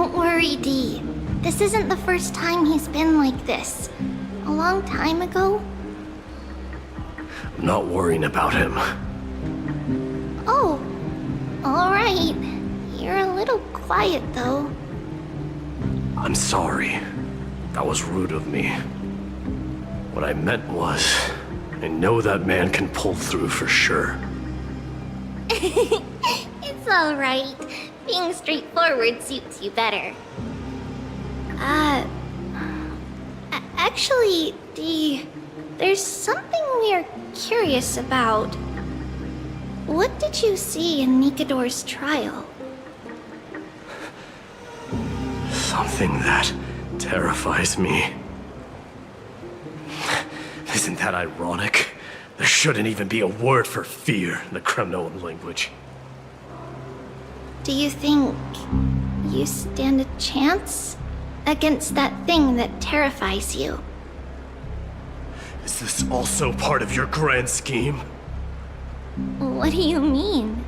Don't worry, Dee. This isn't the first time he's been like this. A long time ago. I'm not worrying about him. Oh, alright. You're a little quiet, though. I'm sorry. That was rude of me. What I meant was, I know that man can pull through for sure. It's alright. Being straightforward suits you better. Actually, Dee, there's something we're curious about. What did you see in Nikador's trial? Something that terrifies me. Isn't that ironic? There shouldn't even be a word for fear in the Kremnoan language. Do you think you stand a chance against that thing that terrifies you? Is this also part of your grand scheme? What do you mean?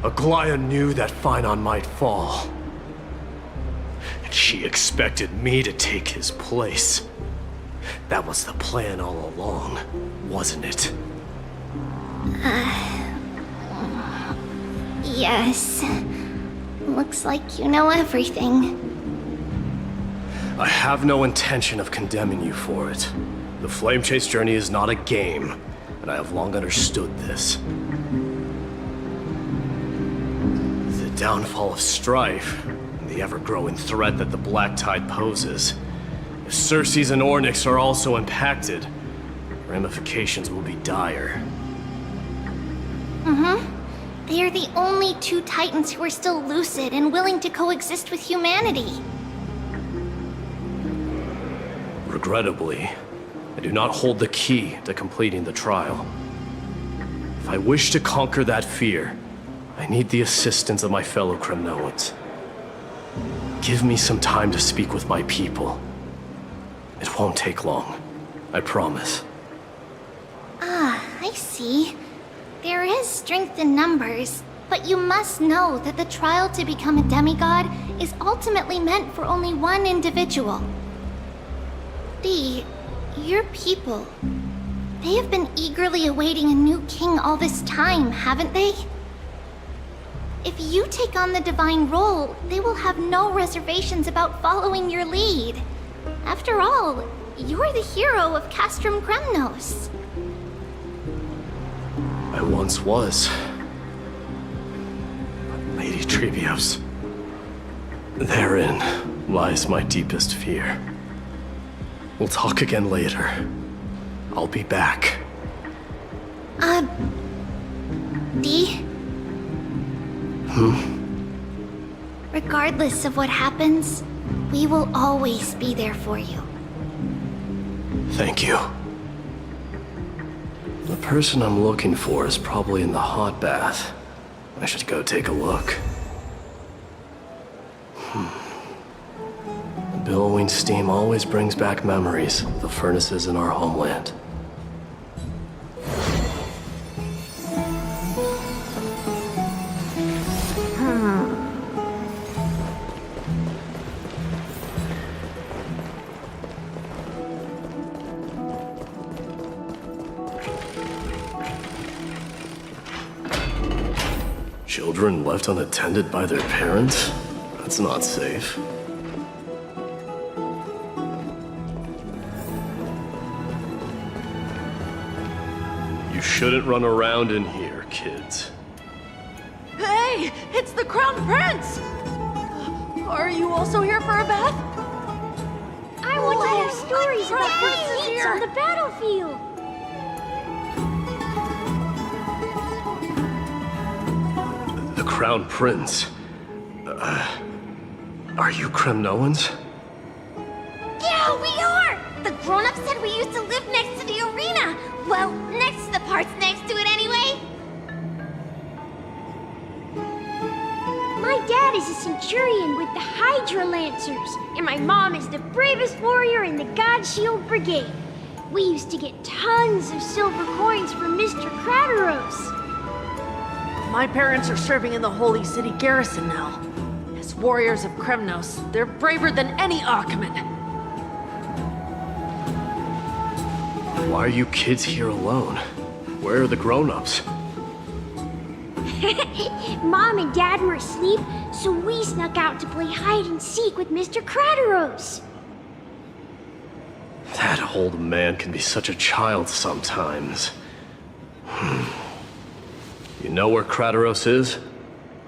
Aglaya knew that Phynon might fall. And she expected me to take his place. That was the plan all along, wasn't it? Yes. Looks like you know everything. I have no intention of condemning you for it. The Flame Chase journey is not a game, and I have long understood this. The downfall of strife, and the ever-growing threat that the Black Tide poses. If Circes and Ornyx are also impacted, ramifications will be dire. They are the only two Titans who are still lucid and willing to coexist with humanity. Regrettably, I do not hold the key to completing the trial. If I wish to conquer that fear, I need the assistance of my fellow Kremnoans. Give me some time to speak with my people. It won't take long, I promise. I see. There is strength in numbers, but you must know that the trial to become a demigod is ultimately meant for only one individual. Dee, your people, they have been eagerly awaiting a new king all this time, haven't they? If you take on the divine role, they will have no reservations about following your lead. After all, you're the hero of Castrum Kremnos. I once was. But Lady Trebios, therein lies my deepest fear. We'll talk again later. I'll be back. Dee? Regardless of what happens, we will always be there for you. Thank you. The person I'm looking for is probably in the hot bath. I should go take a look. The billowing steam always brings back memories of the furnaces in our homeland. Children left unattended by their parents? That's not safe. You shouldn't run around in here, kids. Hey! It's the Crown Prince! Are you also here for a bath? I want to hear stories about the feats on the battlefield. The Crown Prince. Are you Kremnoans? Yeah, we are! The grown-ups said we used to live next to the arena. Well, next to the parts next to it anyway. My dad is a centurion with the Hydra Lancers, and my mom is the bravest warrior in the God Shield Brigade. We used to get tons of silver coins from Mr. Crateros. My parents are serving in the Holy City garrison now. As As warriors of Kremnos, they're braver than any Acemine. Why are you kids here alone? Where are the grown-ups? Mom and Dad were asleep, so we snuck out to play hide and seek with Mr. Crateros. That old man can be such a child sometimes. You know where Crateros is?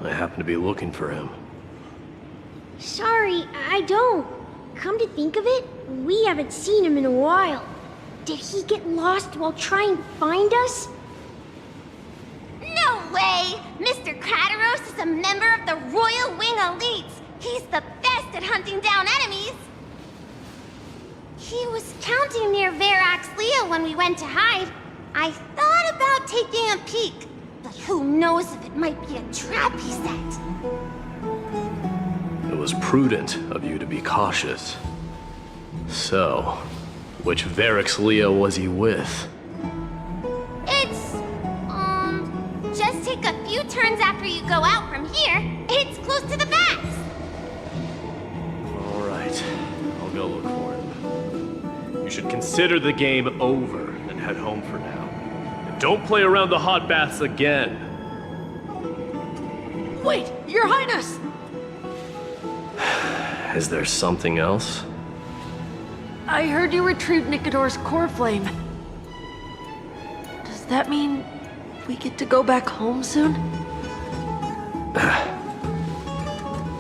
I happen to be looking for him. Sorry, I don't. Come to think of it, we haven't seen him in a while. Did he get lost while trying to find us? No way! Mr. Crateros is a member of the Royal Wing Elites. He's the best at hunting down enemies. He was counting near Verax Leo when we went to hide. I thought about taking a peek, but who knows if it might be a trap he set. It was prudent of you to be cautious. So, which Verax Leo was he with? It's, just take a few turns after you go out from here. It's close to the backs. All right, I'll go look for him. You should consider the game over and head home for now. And don't play around the hot baths again. Wait, Your Highness! Is there something else? I heard you retrieved Nicodor's core flame. Does that mean we get to go back home soon?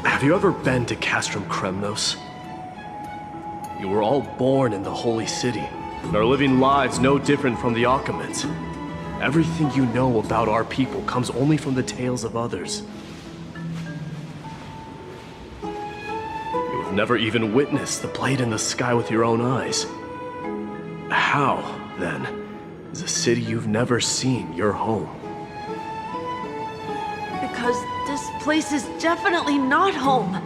Have you ever been to Castrum Kremnos? You were all born in the Holy City, and are living lives no different from the Acemines. Everything you know about our people comes only from the tales of others. You have never even witnessed the blade in the sky with your own eyes. How, then, is a city you've never seen your home? Because this place is definitely not home.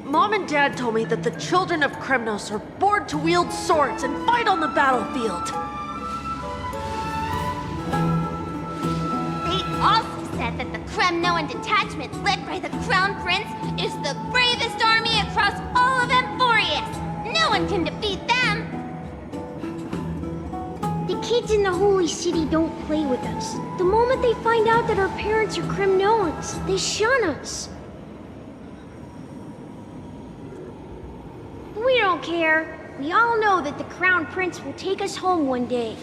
Mom and Dad told me that the children of Kremnos are born to wield swords and fight on the battlefield. They also said that the Kremnoan detachment led by the Crown Prince is the bravest army across all of Emphorius. No one can defeat them. The kids in the Holy City don't play with us. The moment they find out that our parents are Kremnoans, they shun us. We don't care. We all know that the Crown Prince will take us home one day.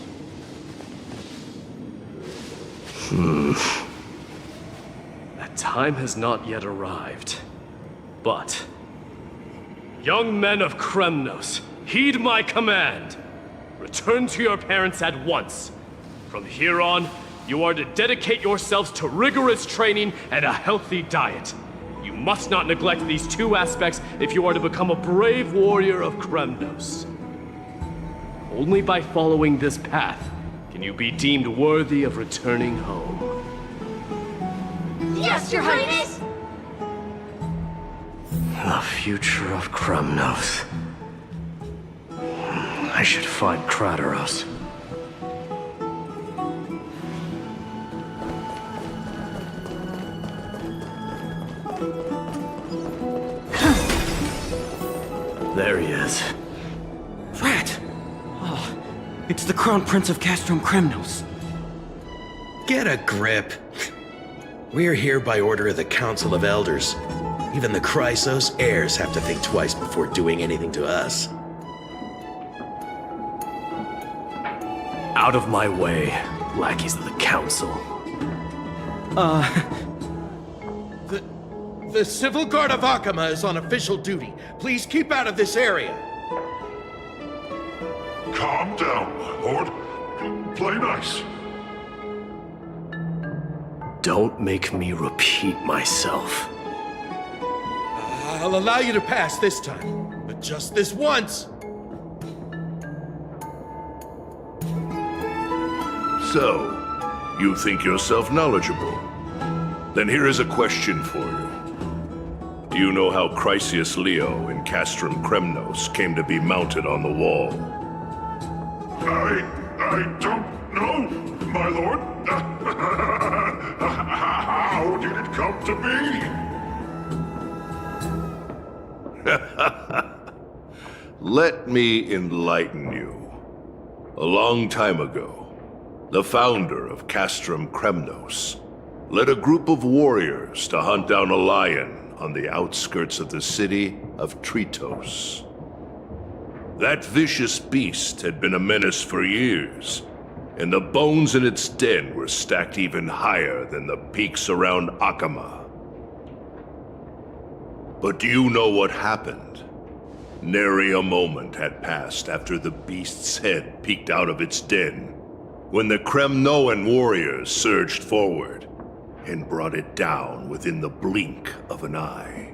That time has not yet arrived. But, young men of Kremnos, heed my command. Return to your parents at once. From here on, you are to dedicate yourselves to rigorous training and a healthy diet. You must not neglect these two aspects if you are to become a brave warrior of Kremnos. Only by following this path can you be deemed worthy of returning home. Yes, Your Highness! The future of Kremnos. I should find Crateros. There he is. Rat! Oh, it's the Crown Prince of Castrum Kremnos. Get a grip. We're here by order of the Council of Elders. Even the Chrysos heirs have to think twice before doing anything to us. Out of my way, lackeys of the Council. The Civil Guard of Akama is on official duty. Please keep out of this area. Calm down, my lord. Play nice. Don't make me repeat myself. I'll allow you to pass this time, but just this once. So, you think yourself knowledgeable? Then here is a question for you. Do you know how Chrysius Leo in Castrum Kremnos came to be mounted on the wall? I don't know, my lord. How did it come to be? Let me enlighten you. A long time ago, the founder of Castrum Kremnos led a group of warriors to hunt down a lion on the outskirts of the city of Tritos. That vicious beast had been a menace for years, and the bones in its den were stacked even higher than the peaks around Acemine. But do you know what happened? Nary a moment had passed after the beast's head peeked out of its den, when the Kremnoan warriors surged forward and brought it down within the blink of an eye,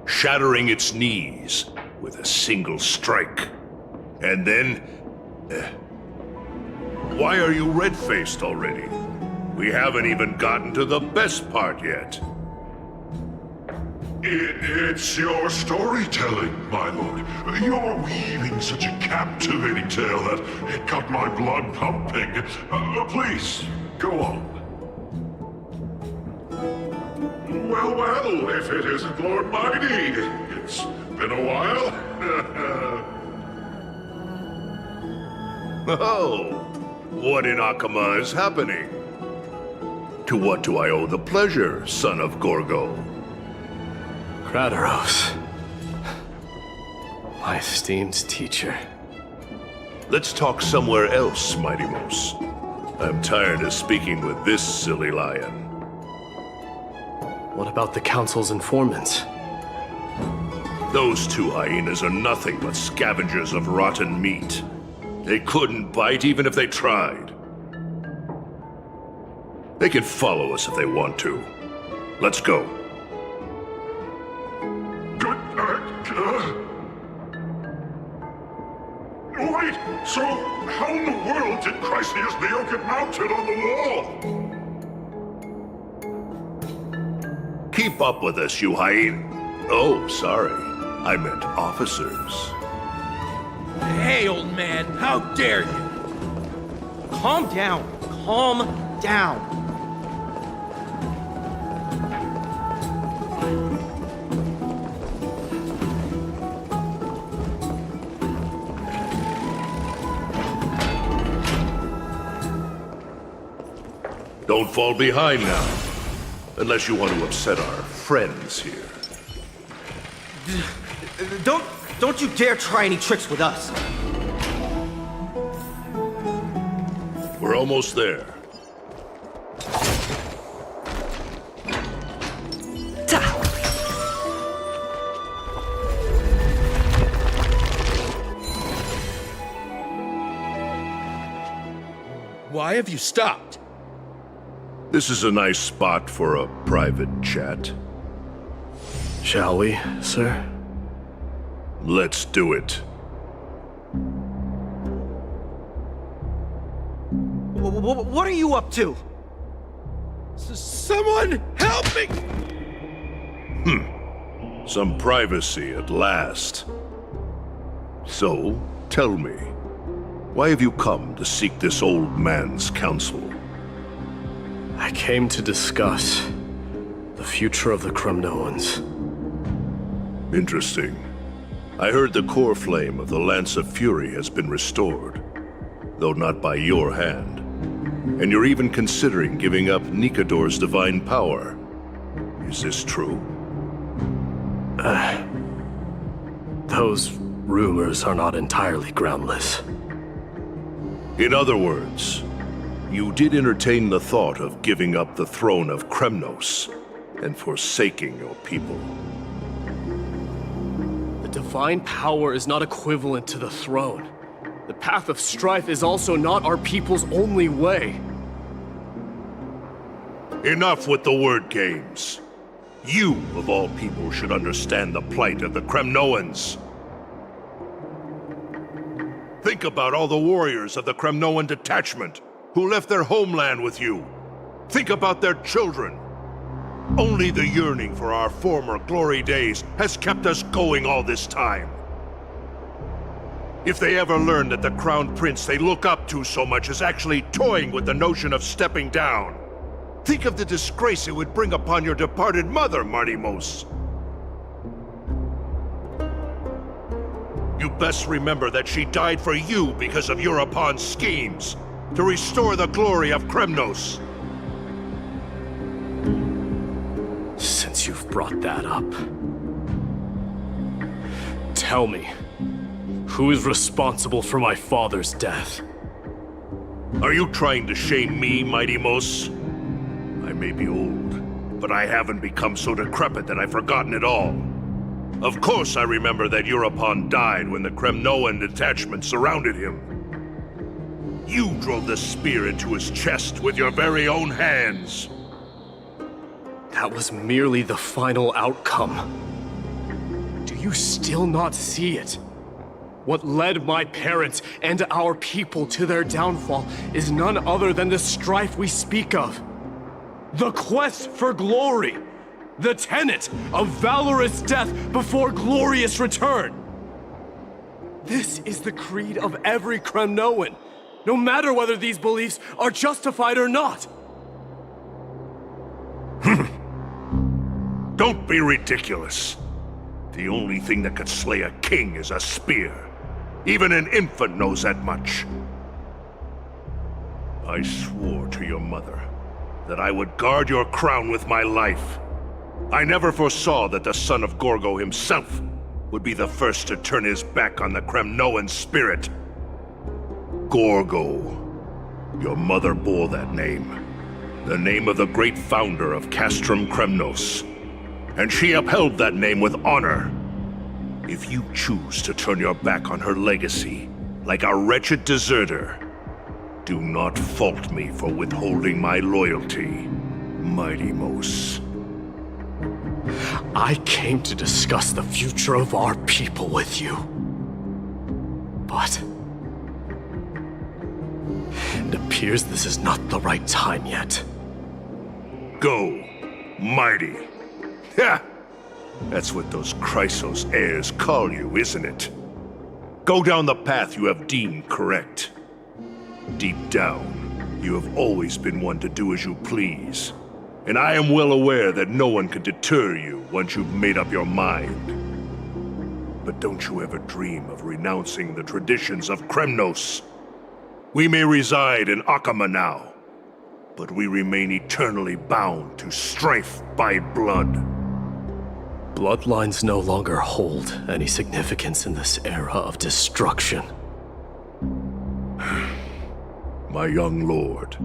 shattering its knees with a single strike. And then... Why are you red-faced already? We haven't even gotten to the best part yet. It's your storytelling, my lord. You're weaving such a captivating tale that it got my blood pumping. Please, go on. Well, if it isn't Lord Mighty. It's been a while. Oh, what in Acemine is happening? To what do I owe the pleasure, son of Gorgo? Krataros. My esteemed teacher. Let's talk somewhere else, Mighty Mos. I'm tired of speaking with this silly lion. What about the Council's informants? Those two hyenas are nothing but scavengers of rotten meat. They couldn't bite even if they tried. They can follow us if they want to. Let's go. Wait, so how in the world did Chrysius Leo get mounted on the wall? Keep up with us, you hyena. Oh, sorry. I meant officers. Hey, old man, how dare you? Calm down. Calm down. Don't fall behind now. Unless you want to upset our friends here. Don't you dare try any tricks with us. We're almost there. Why have you stopped? This is a nice spot for a private chat. Shall we, sir? Let's do it. What are you up to? Someone help me! Some privacy at last. So, tell me, why have you come to seek this old man's counsel? I came to discuss the future of the Kremnoans. Interesting. I heard the core flame of the Lance of Fury has been restored, though not by your hand. And you're even considering giving up Nikador's divine power. Is this true? Those rumors are not entirely groundless. In other words, you did entertain the thought of giving up the throne of Kremnos and forsaking your people. The divine power is not equivalent to the throne. The path of strife is also not our people's only way. Enough with the word games. You, of all people, should understand the plight of the Kremnoans. Think about all the warriors of the Kremnoan detachment who left their homeland with you. Think about their children. Only the yearning for our former glory days has kept us going all this time. If they ever learn that the Crown Prince they look up to so much is actually toying with the notion of stepping down, think of the disgrace it would bring upon your departed mother, Marty Mos. You best remember that she died for you because of Europon's schemes, to restore the glory of Kremnos. Since you've brought that up, tell me, who is responsible for my father's death? Are you trying to shame me, Mighty Mos? I may be old, but I haven't become so decrepit that I've forgotten it all. Of course I remember that Europon died when the Kremnoan detachment surrounded him. You drove the spear into his chest with your very own hands. That was merely the final outcome. Do you still not see it? What led my parents and our people to their downfall is none other than the strife we speak of. The quest for glory. The tenet of valorous death before glorious return. This is the creed of every Kremnoan, no matter whether these beliefs are justified or not. Don't be ridiculous. The only thing that could slay a king is a spear. Even an infant knows that much. I swore to your mother that I would guard your crown with my life. I never foresaw that the son of Gorgo himself would be the first to turn his back on the Kremnoan spirit. Gorgo. Your mother bore that name. The name of the great founder of Castrum Kremnos. And she upheld that name with honor. If you choose to turn your back on her legacy, like a wretched deserter, do not fault me for withholding my loyalty, Mighty Mos. I came to discuss the future of our people with you. But it appears this is not the right time yet. Go, Mighty. Ha! That's what those Chrysos heirs call you, isn't it? Go down the path you have deemed correct. Deep down, you have always been one to do as you please. And I am well aware that no one can deter you once you've made up your mind. But don't you ever dream of renouncing the traditions of Kremnos. We may reside in Acemine now, but we remain eternally bound to strife by blood. Bloodlines no longer hold any significance in this era of destruction. My young lord,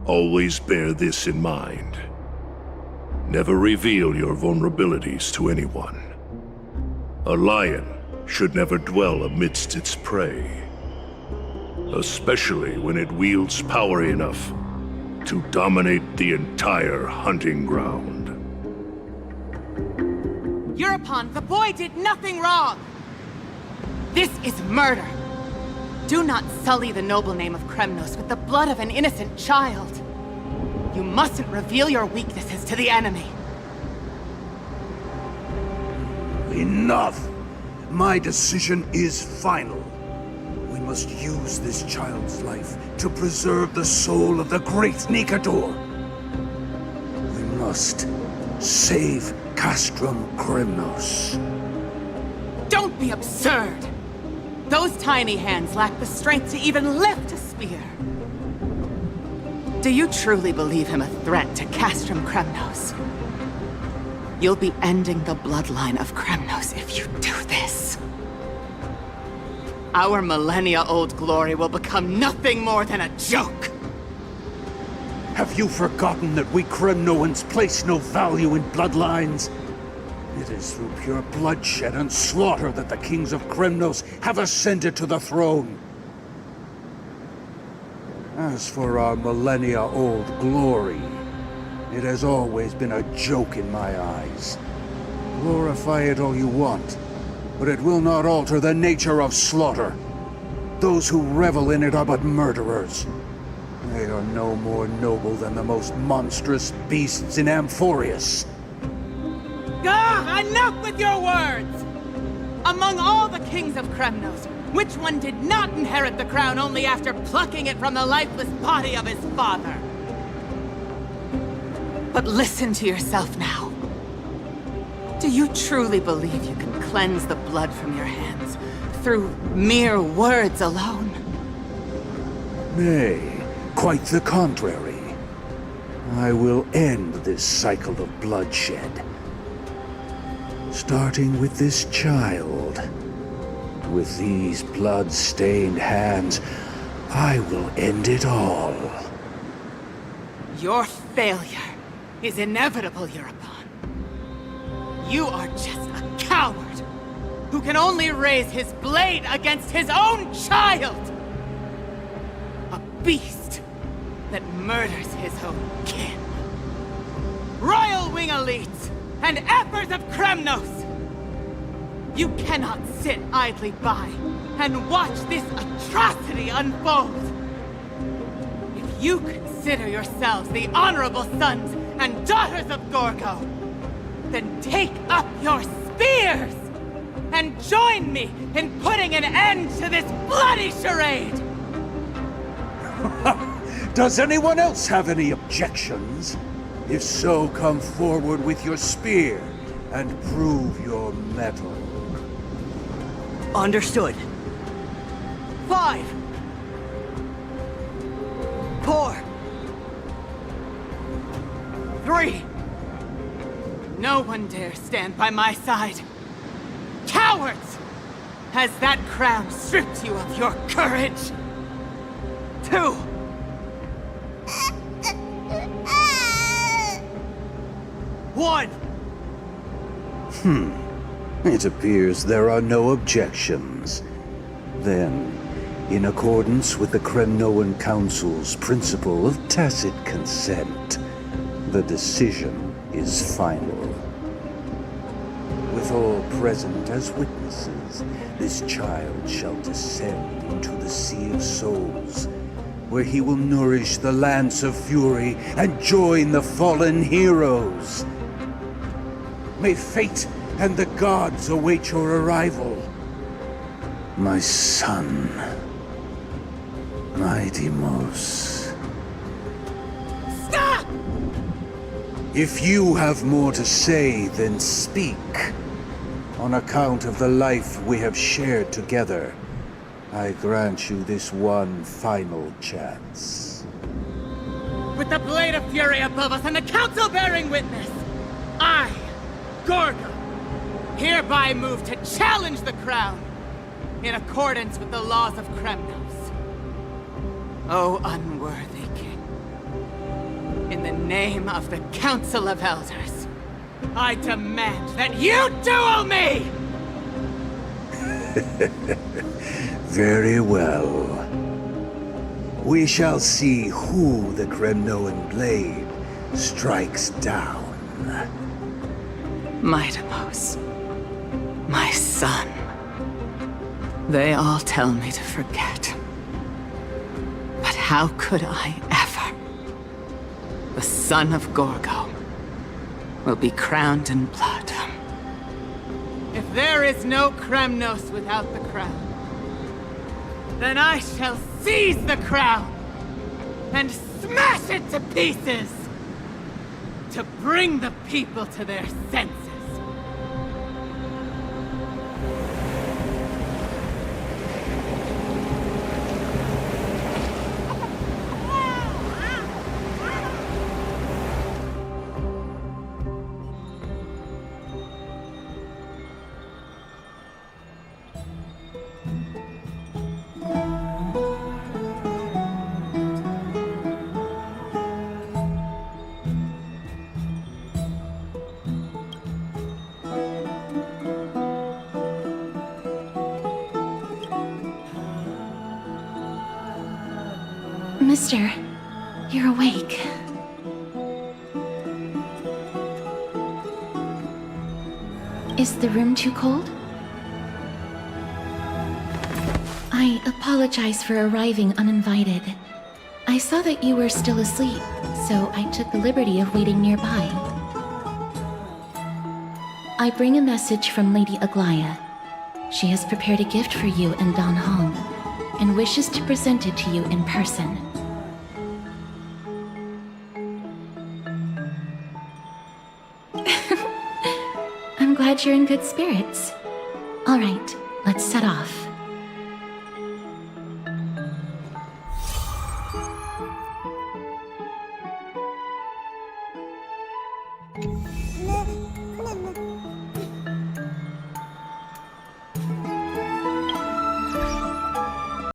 always bear this in mind. Never reveal your vulnerabilities to anyone. A lion should never dwell amidst its prey, especially when it wields power enough to dominate the entire hunting ground. Europon, the boy did nothing wrong! This is murder! Do not sully the noble name of Kremnos with the blood of an innocent child. You mustn't reveal your weaknesses to the enemy. Enough! My decision is final. We must use this child's life to preserve the soul of the great Nikador. We must save Castrum Kremnos. Don't be absurd! Those tiny hands lack the strength to even lift a spear. Do you truly believe him a threat to Castrum Kremnos? You'll be ending the bloodline of Kremnos if you do this. Our millennia-old glory will become nothing more than a joke. Have you forgotten that we Kremnoans place no value in bloodlines? It is through pure bloodshed and slaughter that the kings of Kremnos have ascended to the throne. As for our millennia-old glory, it has always been a joke in my eyes. Glorify it all you want, but it will not alter the nature of slaughter. Those who revel in it are but murderers. They are no more noble than the most monstrous beasts in Amphorius. Enough with your words! Among all the kings of Kremnos, which one did not inherit the crown only after plucking it from the lifeless body of his father? But listen to yourself now. Do you truly believe you can cleanse the blood from your hands through mere words alone. Nay, quite the contrary. I will end this cycle of bloodshed. Starting with this child. With these blood-stained hands, I will end it all. Your failure is inevitable, Eurepon. You are just a coward who can only raise his blade against his own child! A beast that murders his own kin. Royal Wing elites and Ephors of Kremnos! You cannot sit idly by and watch this atrocity unfold! If you consider yourselves the honorable sons and daughters of Gorgo, then take up your spears and join me in putting an end to this bloody charade! Does anyone else have any objections? If so, come forward with your spear and prove your mettle. Understood. 5, 4, 3. No one dare stand by my side. Cowards! Has that crown stripped you of your courage? 2. One. It appears there are no objections. Then, in accordance with the Kremnoan Council's principle of tacit consent, the decision is final. With all present as witnesses, this child shall descend into the Sea of Souls, where he will nourish the Lance of Fury and join the fallen heroes. May fate and the gods await your arrival. My son, my Deimos. Stop! If you have more to say, then speak. On account of the life we have shared together, I grant you this one final chance. With the Blade of Fury above us and the Council bearing witness, I, Gorgo, hereby move to challenge the crown in accordance with the laws of Kremnos. O unworthy king, in the name of the Council of Elders, I demand that you duel me! Very well. We shall see who the Kremnoan blade strikes down. My Deimos, my son. They all tell me to forget. But how could I ever? The son of Gorgo will be crowned in blood. If there is no Kremnos without the crown, then I shall seize the crown and smash it to pieces to bring the people to their senses. Mister, you're awake. Is the room too cold? I apologize for arriving uninvited. I saw that you were still asleep, so I took the liberty of waiting nearby. I bring a message from Lady Aglaya. She has prepared a gift for you and Don Hong, and wishes to present it to you in person. I'm glad you're in good spirits. All right, let's set off.